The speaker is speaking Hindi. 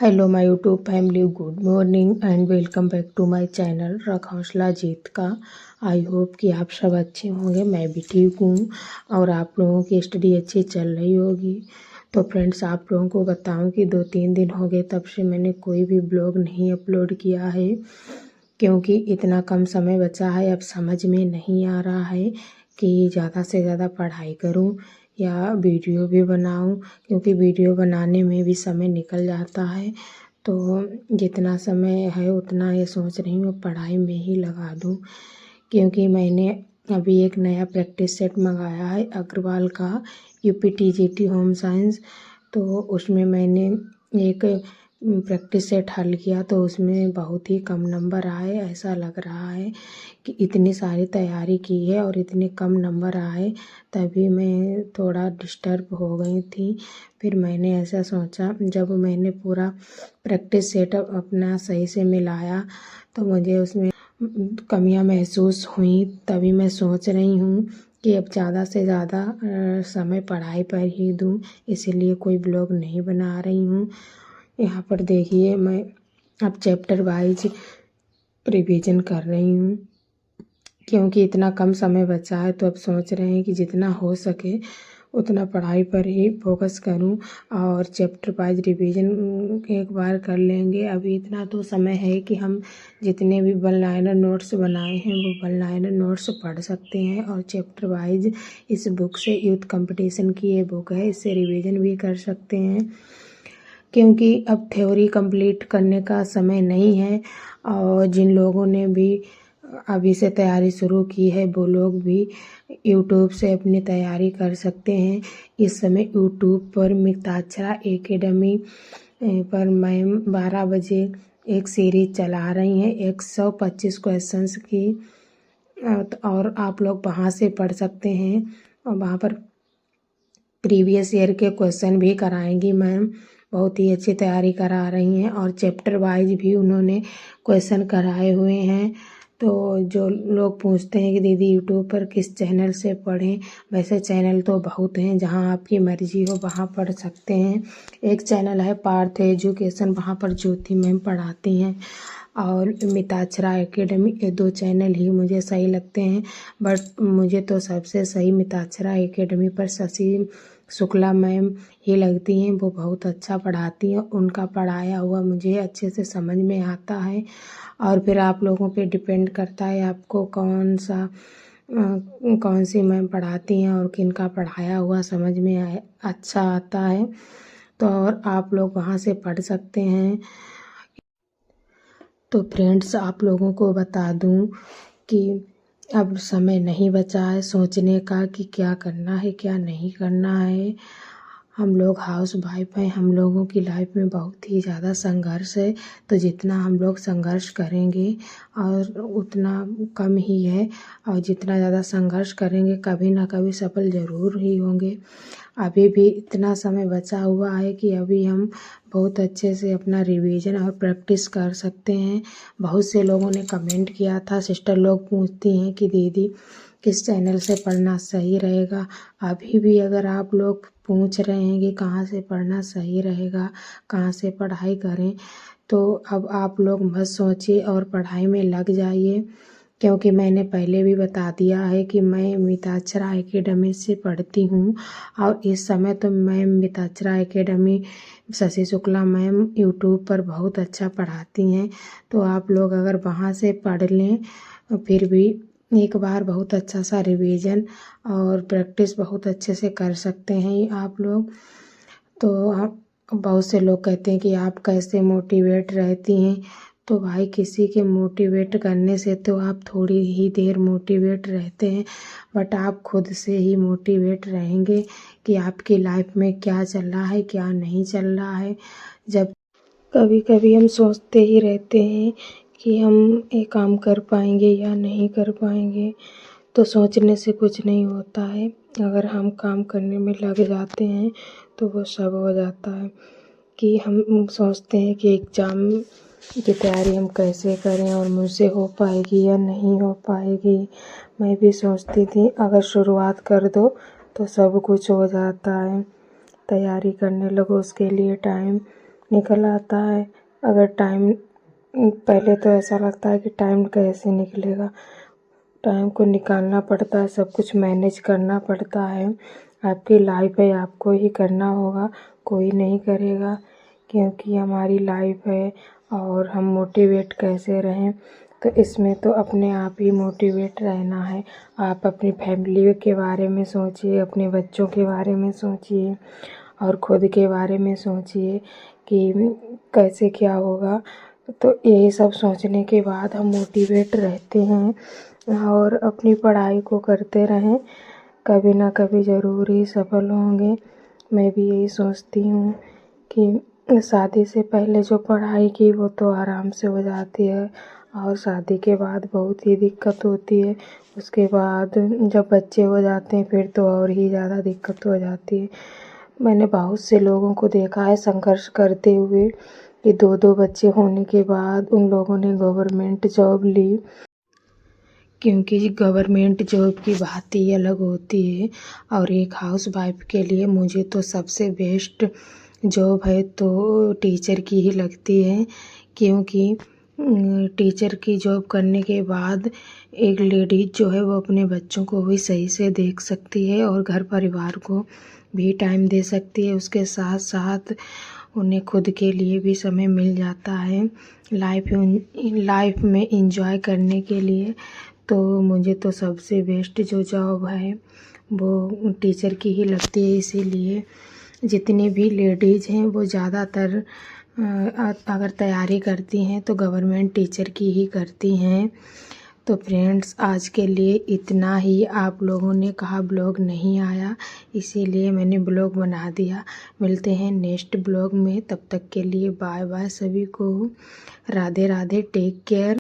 Hello my YouTube family, good morning and welcome back to my channel रख हौसला जीत का। आई होप कि आप सब अच्छे होंगे। मैं भी ठीक हूँ और आप लोगों की स्टडी अच्छी चल रही होगी। तो फ्रेंड्स, आप लोगों को बताऊं कि 2-3 दिन हो गए तब से मैंने कोई भी ब्लॉग नहीं अपलोड किया है, क्योंकि इतना कम समय बचा है। अब समझ में नहीं आ रहा है कि ज़्यादा से ज़्यादा पढ़ाई करूं या वीडियो भी बनाऊं, क्योंकि वीडियो बनाने में भी समय निकल जाता है। तो जितना समय है उतना ये सोच रही हूँ पढ़ाई में ही लगा दूं, क्योंकि मैंने अभी एक नया प्रैक्टिस सेट मंगाया है अग्रवाल का, यूपीटीजीटी होम साइंस। तो उसमें मैंने एक प्रैक्टिस सेट हल किया तो उसमें बहुत ही कम नंबर आए। ऐसा लग रहा है कि इतनी सारी तैयारी की है और इतने कम नंबर आए, तभी मैं थोड़ा डिस्टर्ब हो गई थी। फिर मैंने ऐसा सोचा, जब मैंने पूरा प्रैक्टिस सेट अपना सही से मिलाया तो मुझे उसमें कमियां महसूस हुई। तभी मैं सोच रही हूँ कि अब ज़्यादा से ज़्यादा समय पढ़ाई पर ही दूँ, इसीलिए कोई ब्लॉग नहीं बना रही हूँ। यहाँ पर देखिए, मैं अब चैप्टर वाइज रिवीजन कर रही हूँ, क्योंकि इतना कम समय बचा है। तो अब सोच रहे हैं कि जितना हो सके उतना पढ़ाई पर ही फोकस करूं और चैप्टर वाइज रिवीजन एक बार कर लेंगे। अभी इतना तो समय है कि हम जितने भी वन लाइनर नोट्स बनाए हैं वो वन लाइनर नोट्स पढ़ सकते हैं, और चैप्टर वाइज इस बुक से, यूथ कंपटीशन की ये बुक है, इससे रिवीजन भी कर सकते हैं। क्योंकि अब थ्योरी कंप्लीट करने का समय नहीं है, और जिन लोगों ने भी अभी से तैयारी शुरू की है वो लोग भी यूट्यूब से अपनी तैयारी कर सकते हैं। इस समय यूट्यूब पर मिताक्षरा एकेडमी पर मैम 12 बजे एक सीरीज चला रही हैं 125 क्वेश्चंस की, और आप लोग वहाँ से पढ़ सकते हैं। और वहाँ पर प्रीवियस ईयर के क्वेश्चन भी कराएंगी मैम, बहुत ही अच्छी तैयारी करा रही हैं, और चैप्टर वाइज भी उन्होंने क्वेश्चन कराए हुए हैं। तो जो लोग पूछते हैं कि दीदी यूट्यूब पर किस चैनल से पढ़ें, वैसे चैनल तो बहुत हैं, जहां आपकी मर्जी हो वहां पढ़ सकते हैं। एक चैनल है पार्थ एजुकेशन, वहां पर ज्योति मैम पढ़ाती हैं, और मिताक्षरा एकेडमी, ये 2 चैनल ही मुझे सही लगते हैं। बट मुझे तो सबसे सही मिताक्षरा एकेडमी पर शशि शुक्ला मैम ही लगती हैं। वो बहुत अच्छा पढ़ाती हैं, उनका पढ़ाया हुआ मुझे अच्छे से समझ में आता है। और फिर आप लोगों पे डिपेंड करता है आपको कौन सी मैम पढ़ाती हैं और किनका पढ़ाया हुआ समझ में अच्छा आता है। तो और आप लोग वहाँ से पढ़ सकते हैं। तो फ्रेंड्स, आप लोगों को बता दूं कि अब समय नहीं बचा है सोचने का कि क्या करना है क्या नहीं करना है। हम लोग हाउस वाइफ हैं, हम लोगों की लाइफ में बहुत ही ज़्यादा संघर्ष है। तो जितना हम लोग संघर्ष करेंगे और उतना कम ही है, और जितना ज़्यादा संघर्ष करेंगे कभी ना कभी सफल ज़रूर ही होंगे। अभी भी इतना समय बचा हुआ है कि अभी हम बहुत अच्छे से अपना रिवीजन और प्रैक्टिस कर सकते हैं। बहुत से लोगों ने कमेंट किया था, सिस्टर लोग पूछती हैं कि दीदी किस चैनल से पढ़ना सही रहेगा। अभी भी अगर आप लोग पूछ रहे हैं कि कहाँ से पढ़ना सही रहेगा, कहाँ से पढ़ाई करें, तो अब आप लोग मत सोचिए और पढ़ाई में लग जाइए, क्योंकि मैंने पहले भी बता दिया है कि मैं मिताक्षरा एकेडमी से पढ़ती हूँ। और इस समय तो मैं Mitakshara academy, Shashi Shukla ma'am YouTube पर बहुत अच्छा पढ़ाती हैं। तो आप लोग अगर वहाँ से पढ़ लें, फिर भी एक बार बहुत अच्छा सा रिवीजन और प्रैक्टिस बहुत अच्छे से कर सकते हैं आप लोग। तो बहुत से लोग कहते हैं कि आप कैसे मोटिवेट रहती हैं। तो भाई, किसी के मोटिवेट करने से तो आप थोड़ी ही देर मोटिवेट रहते हैं, बट आप खुद से ही मोटिवेट रहेंगे कि आपकी लाइफ में क्या चल रहा है क्या नहीं चल रहा है। जब कभी कभी हम सोचते ही रहते हैं कि हम ये काम कर पाएंगे या नहीं कर पाएंगे, तो सोचने से कुछ नहीं होता है। अगर हम काम करने में लग जाते हैं तो वो सब हो जाता है। कि हम सोचते हैं कि एग्ज़ाम की तैयारी हम कैसे करें और मुझसे हो पाएगी या नहीं हो पाएगी। मैं भी सोचती थी अगर शुरुआत कर दो तो सब कुछ हो जाता है। तैयारी करने लगो, उसके लिए टाइम निकल आता है। अगर टाइम पहले तो ऐसा लगता है कि टाइम कैसे निकलेगा, टाइम को निकालना पड़ता है, सब कुछ मैनेज करना पड़ता है। आपकी लाइफ है, आपको ही करना होगा, कोई नहीं करेगा, क्योंकि हमारी लाइफ है। और हम मोटिवेट कैसे रहें, तो इसमें तो अपने आप ही मोटिवेट रहना है। आप अपनी फैमिली के बारे में सोचिए, अपने बच्चों के बारे में सोचिए और खुद के बारे में सोचिए कि कैसे क्या होगा। तो यही सब सोचने के बाद हम मोटिवेट रहते हैं और अपनी पढ़ाई को करते रहें, कभी ना कभी ज़रूर ही सफल होंगे। मैं भी यही सोचती हूँ कि शादी से पहले जो पढ़ाई की वो तो आराम से हो जाती है, और शादी के बाद बहुत ही दिक्कत होती है। उसके बाद जब बच्चे हो जाते हैं फिर तो और ही ज़्यादा दिक्कत हो जाती है। मैंने बहुत से लोगों को देखा है संघर्ष करते हुए कि 2-2 बच्चे होने के बाद उन लोगों ने गवर्नमेंट जॉब ली, क्योंकि गवर्नमेंट जॉब की बात ही अलग होती है। और एक हाउस वाइफ के लिए मुझे तो सबसे बेस्ट जॉब है तो टीचर की ही लगती है, क्योंकि टीचर की जॉब करने के बाद एक लेडीज जो है वो अपने बच्चों को भी सही से देख सकती है और घर परिवार को भी टाइम दे सकती है। उसके साथ साथ उन्हें खुद के लिए भी समय मिल जाता है लाइफ में इंजॉय करने के लिए। तो मुझे तो सबसे बेस्ट जो जॉब है वो टीचर की ही लगती है। इसीलिए जितनी भी लेडीज़ हैं वो ज़्यादातर अगर तैयारी करती हैं तो गवर्नमेंट टीचर की ही करती हैं। तो फ्रेंड्स, आज के लिए इतना ही। आप लोगों ने कहा ब्लॉग नहीं आया, इसीलिए मैंने ब्लॉग बना दिया। मिलते हैं नेक्स्ट ब्लॉग में, तब तक के लिए बाय बाय सभी को। Radhe Radhe, take care.